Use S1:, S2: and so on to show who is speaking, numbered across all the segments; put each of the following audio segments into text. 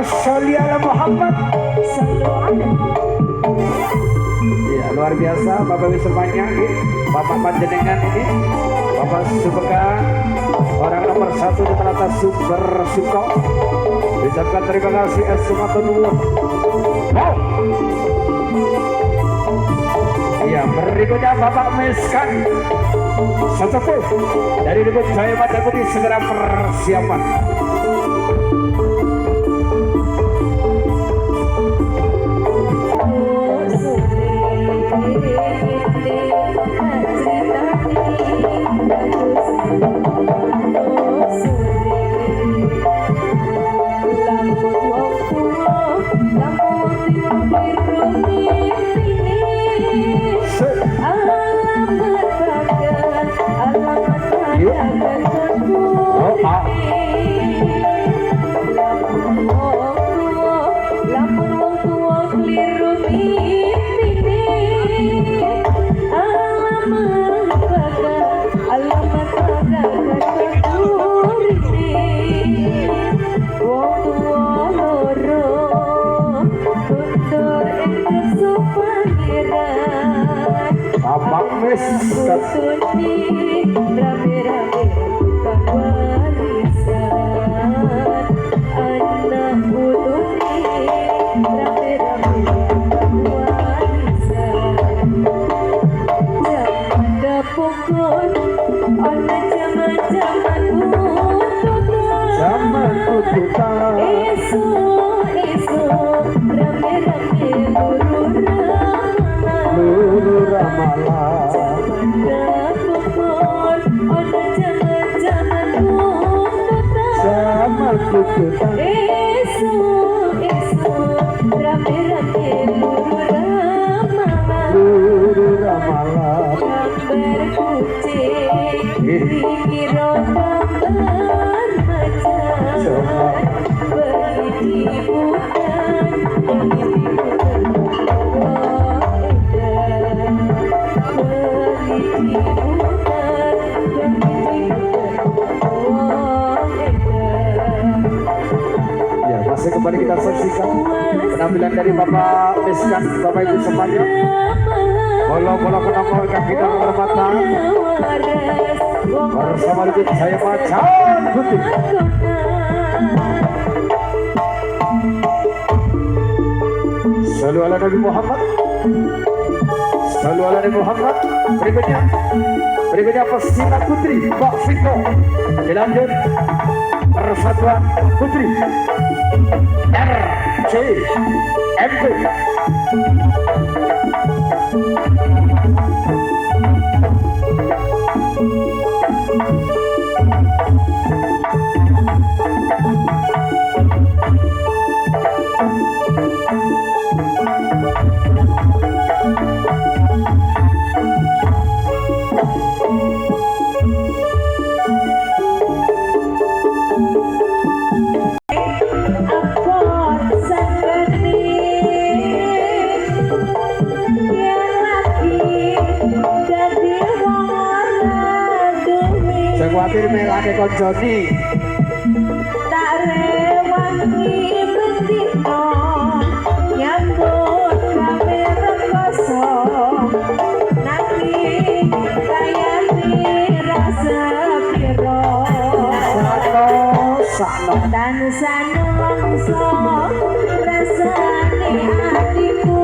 S1: sholli ala Muhammad. Ya, luar biasa Bapak Ibu semuanya, Bapak panjenengan ini, Bapak Subeka, orang nomor 1 di Teratas Sumber Suko. Ucapkan terima kasih Esmatunullah. Wow. Ya, berikutnya Bapak Meskan Sesepuh dari Dukun Jaya Mada Putih segera persiapan. Kembali kita saksikan penampilan dari Bapak Meskan, Bapak Ibu semuanya. Bola-bola penampilan kita hormatan bersama Dukun Jaya Mada Putih. Shallu ala Nabi Muhammad. Shallu ala Nabi Muhammad. Berikutnya Pesina Putri Mbak Vito. Dilanjut Persatuan Putri RCMP. Khawatir melake konjoni
S2: tak rewangi betino nyambut gawe rekoso nanging kayane rasa piro
S1: sakno
S2: tansah nelongso rasane atiku.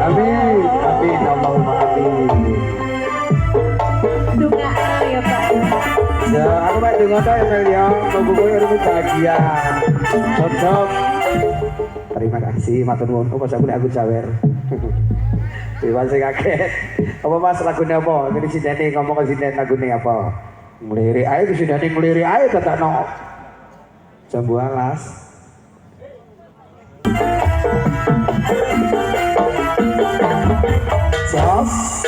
S1: Amin, amin, Allahumma amin. kata Emilia, tunggu gue harus bahagia. Cocok. Terima kasih, matur nuwun. Apa aku nek aku jawer. Terima kasih kakek. Apa Mas lagunya apa? Ini sindene ngomong ke sindene lagunya apa? Melirik ae ke sindene melirik ae tetakno. Jambu alas. Sos.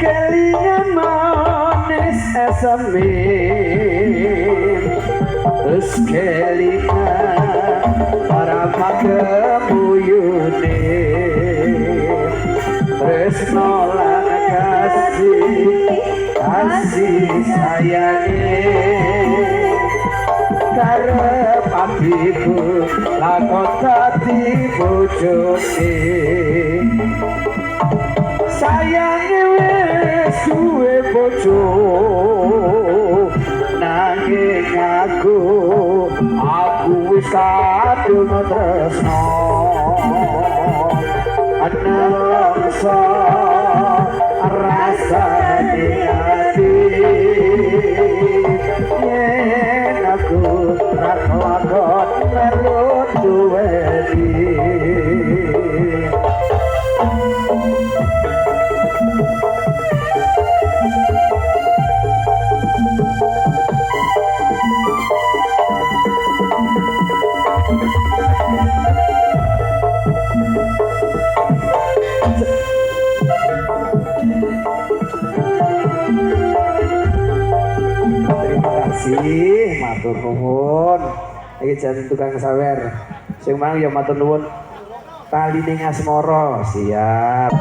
S1: Kelingan manis esamin terus kelingan para makemuyune terus nolak kasih sayangnya karep apiku lakon dadi bojone sayangnya wis duwe bojo nanging aku wis kadung tresno nelongso rasa di hati yen aku ra kelakon melu duweni matur nuwun. Iki jan tukang sawer. Sing mang ya matur nuwun. Taline ngasmara, siap.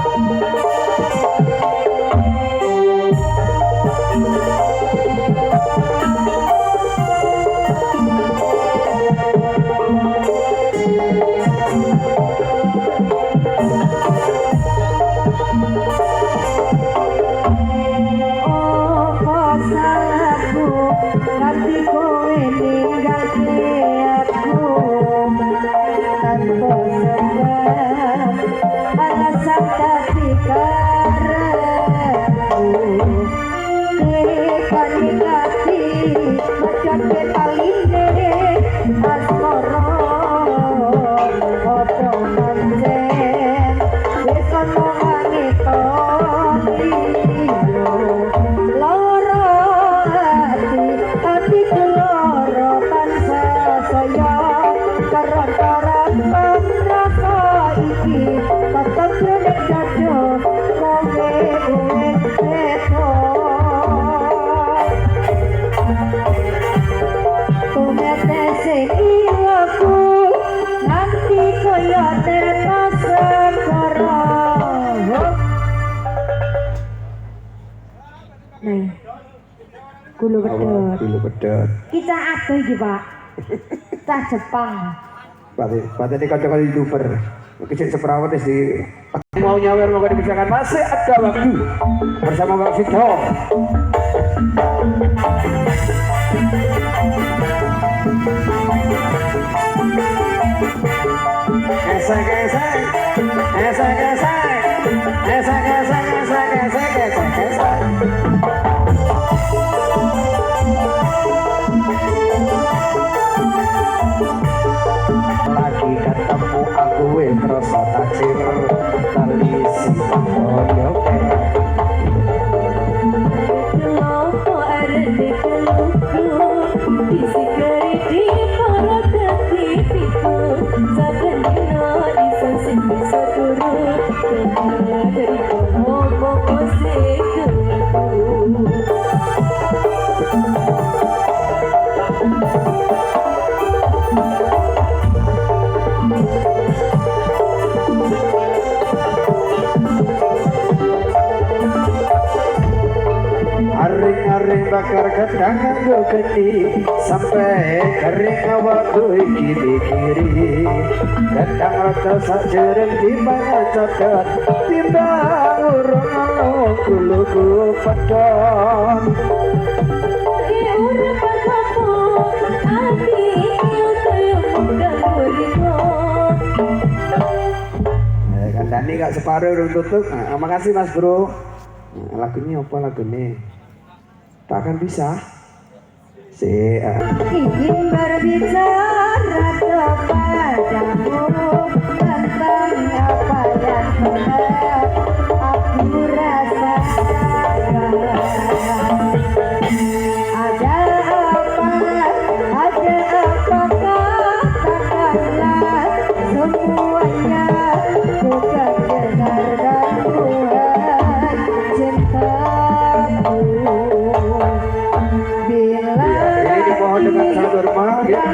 S2: Kulo
S1: bedot.
S2: Kita atuh iki, Pak. Cah Jepang.
S1: Pate ini kocok YouTuber. Kecil seperawat di mau nyawer mau dibicarkan masih ada waktu bersama Mbak Vito. Esek. Lagi ketemu aku terasa tajir tali si koyo
S2: Lopo arene keluku isi keri di para tetipiku saben dina isan sing bisa turu dari ngomong koseku
S1: Aring bakar gedang nganggo geni sampai kering waktu iki mikiri gedang rata sajereng dipangan cocot timbang urung alo kuluku pedon
S2: urip
S1: Kandani gak separuh udah tutup. Nah, makasih Mas Bro. Nah, lagunya apa lagunya? Tak akan bisa.
S2: Ingin berbicara kepadamu tentang apa yang pernah aku rasakan. Ada apa katakanlah semuanya. Bukan benar dan Tuhan cintamu. Bila
S1: ini dimohon dengan sangat hormat ya.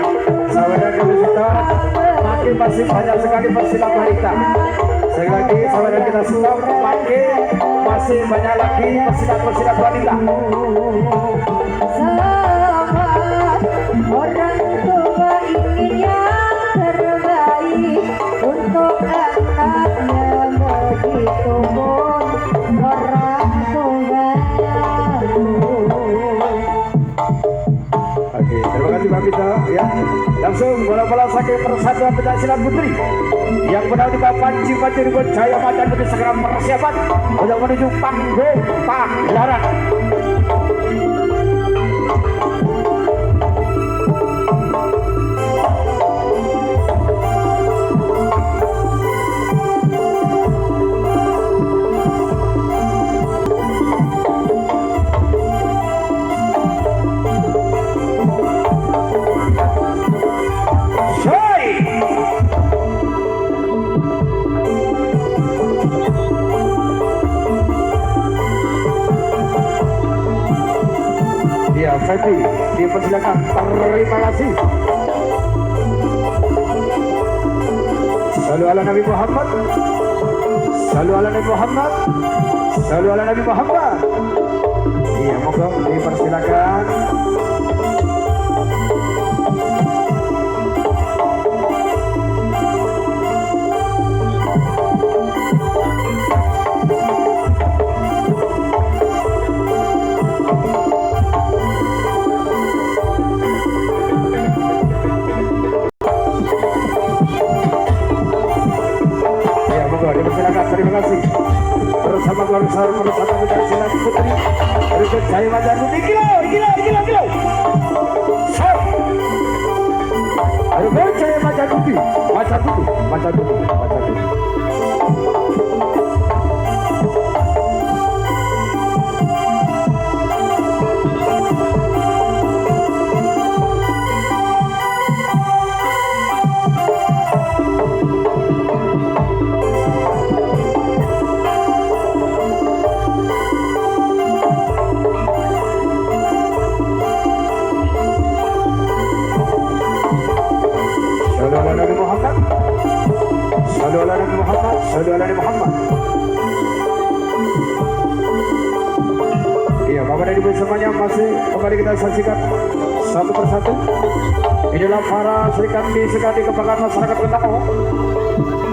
S1: Saudara kita makin masih banyak sekali pesilat wanita. Sekali lagi saudara kita sudah makin masih banyak lagi pesilat wanita.
S2: sama orang tua ingin yang terbaik untuk anaknya, begitupun orang tuamu.
S1: Oke, terima kasih Pak Pita ya. Langsung bola-bola saking persatuan pencaksilat putri yang benar di papan Cipati Ribut Jaya Macan Putri segera persiapan untuk menuju panggung pagelaran. Febi dipersilakan, terima kasih. Salu ala Nabi Muhammad, salu ala Nabi Muhammad, salu ala Nabi Muhammad. Iya, moga dipersilakan. Terima kasih bersama keluarga bersama pencaksilat putri Ribut Jaya Macan Putri. Gila. Ribut Jaya Macan Putri. Salu ala Nabi Muhammad. Iya, Bapak dan Ibu semuanya masih kembali kita saksikan satu persatu. Inilah para serikat di sekali kebanggaan masyarakat Kota Malang.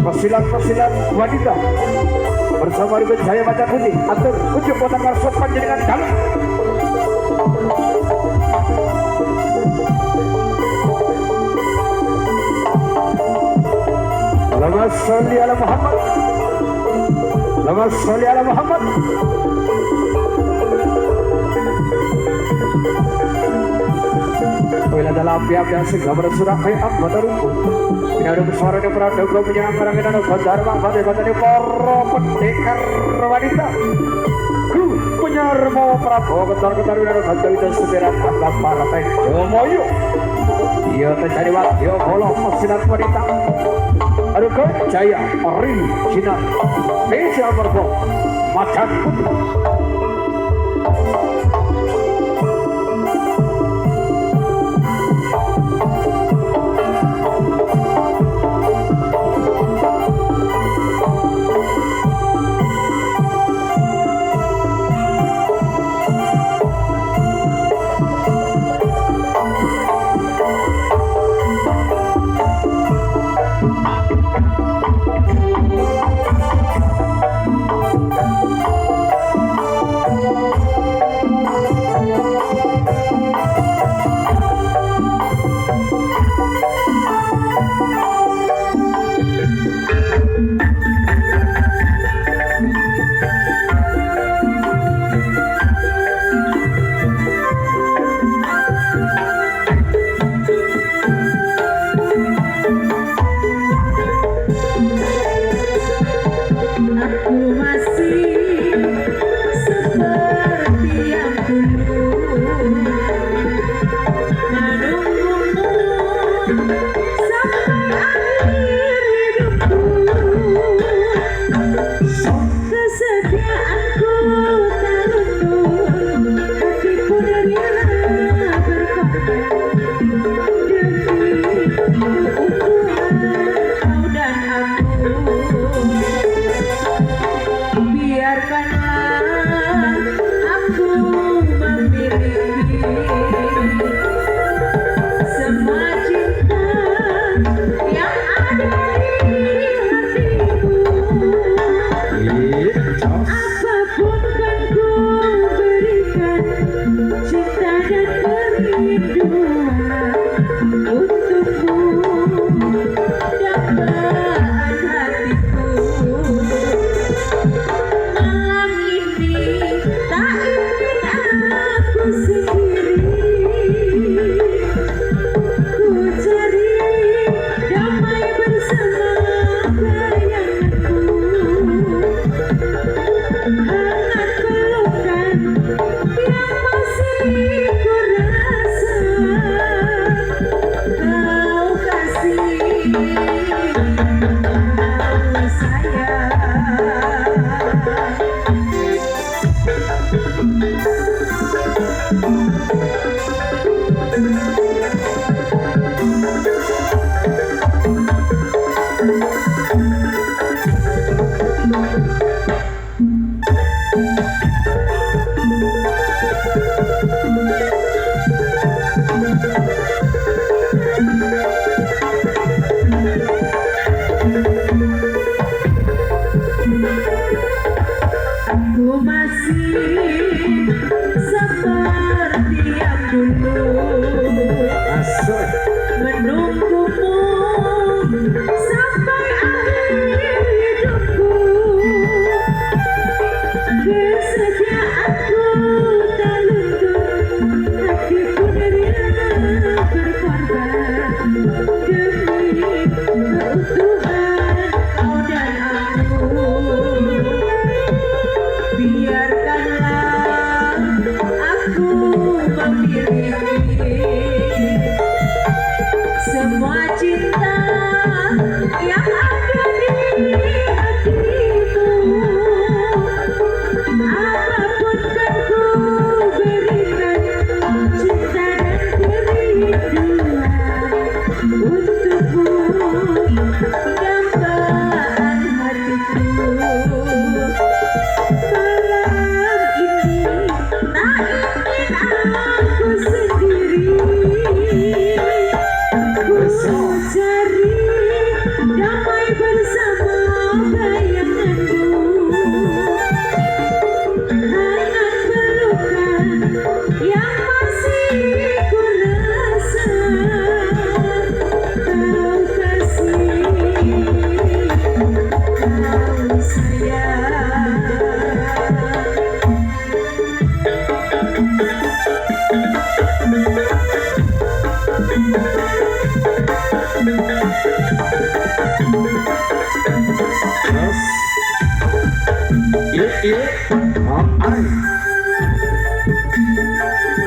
S1: Pesilat wanita bersama Ribut Jaya Macan Putri. Atur ujung kota Marsop panjenengan dalam. Allahumma sholli ala Muhammad. Allahumma sholli ala Muhammad. Bila dalam api-api yang segera bersurak kayak anggota rumput. Ini ada suara yang praduga menyerang orang yang ada Dharma Bade-Bade para pendekar wanita. Ku penyarmo Prabowo ketar-ketar winara Gantawita Seberat Angka Partai Jomoyo. Ia terjadi wakil bola pesilat wanita. Ribut Jaya original spesial berbong Macan Putri.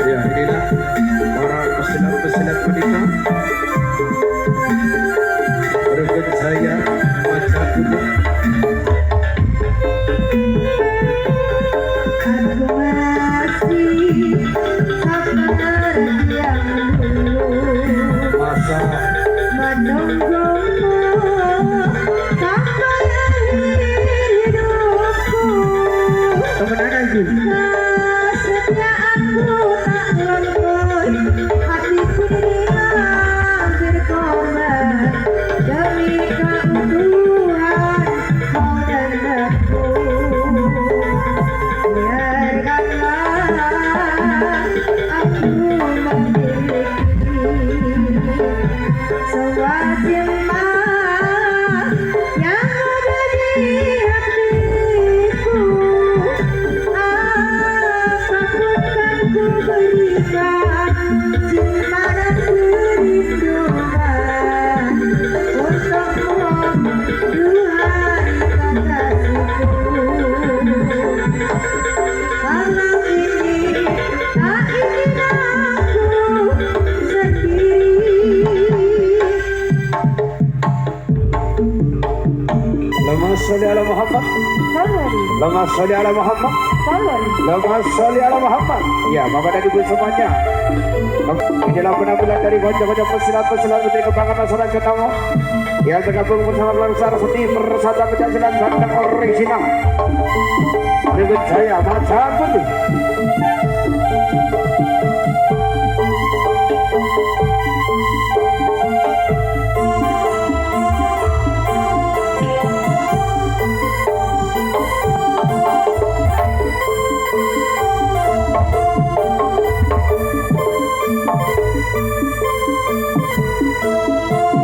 S1: Ya, inilah para pesilat-pesilat wanita. Berikut saya baca dulu. Masa temenan aja. Sholli ala Muhammad. Lama sholli ala Muhammad. Lama sholli ala Muhammad. Ya, Bapak dan Ibu semuanya. Inilah penampilan dari bocah-bocah pesilat-pesilat Menteri Kebanggaan Masyarakat Tamu yang tergabung bersama Langsar Seni Persatuan Pencaksilat Bandang Original. Berikut saya baca dulu.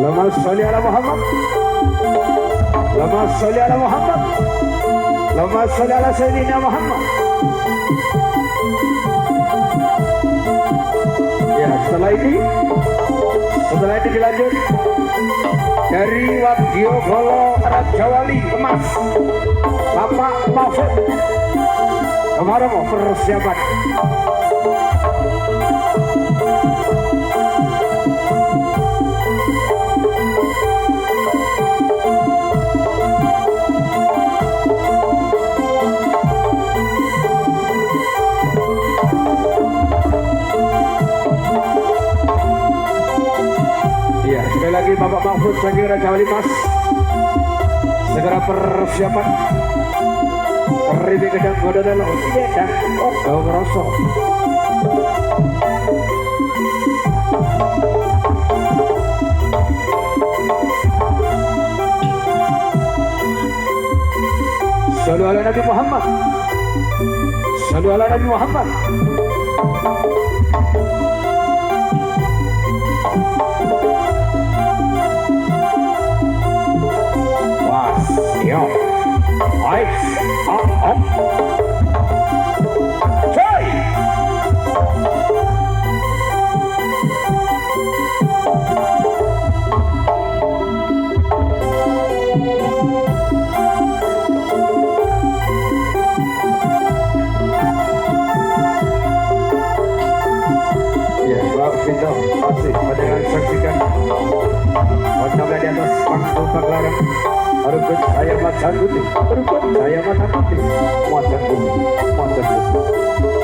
S1: Lama sholli ala Muhammad. Lama sholli ala Muhammad. Lama sholli ala Sayyidina Muhammad. Ya, setelah ini dilanjut dari Wadio Golo Raja Wali Emas Bapak Mahfud. Kemarin mau persiapan. Bapak Mahfud Syakir Raja Wali Mas. Segera persiapan. Ribi gedang gododelo dan odo ngeroso. Sallu ala Nabi Muhammad. Sallu ala Nabi Muhammad. Was, yo. Ais, op. Joy. Vito masih panjangan saksikan wajahnya di atas panggung pagelaran. Rukun saya macan putih, rukun saya macan putih, macan putih, macan putih.